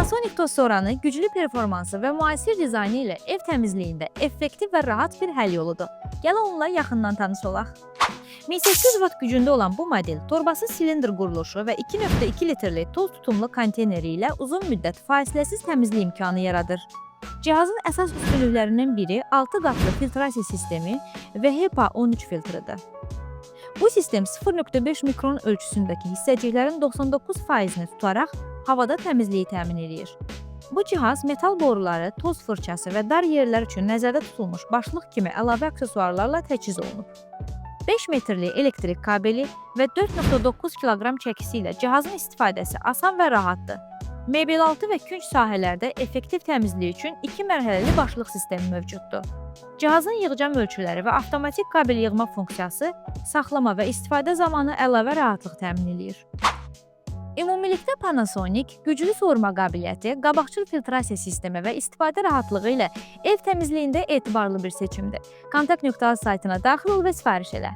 Panasonic toz soranı güclü performansı və müasir dizaynı ilə ev təmizliyində effektiv və rahat bir həll yoludur. Gəl onunla yaxından tanış olaq. 1800 watt gücündə olan bu model torbası silindr quruluşu və 2,2 litrli toz tutumlu konteyneri ilə uzun müddət fasiləsiz təmizlik imkanı yaradır. Cihazın əsas üstünlüklərindən biri 6 qatlı filtrasiya sistemi və HEPA 13 filtridir. Bu sistem 0,5 mikron ölçüsündəki hissəciklərin 99%-ni tutaraq havada təmizliyi təmin edir. Bu cihaz metal boruları, toz fırçası və dar yerlər üçün nəzərdə tutulmuş başlıq kimi əlavə aksesuarlarla təchiz olunub. 5 metrli elektrik kabeli və 4,9 kiloqram çəkisi ilə cihazın istifadəsi asan və rahatdır. Mebel altı və künc sahələrdə effektiv təmizlik üçün 2 mərhələli başlıq sistemi mövcuddur. Cihazın yığcam ölçüləri və avtomatik kabel yığma funksiyası saxlama və istifadə zamanı əlavə rahatlıq təmin edir. Ümumilikdə Panasonic güclü soğurma qabiliyyəti, qabaqcıl filtrasiya sistemi və istifadə rahatlığı ilə ev təmizliyində etibarlı bir seçimdir. Kontakt.az saytına daxil ol və sifariş elə.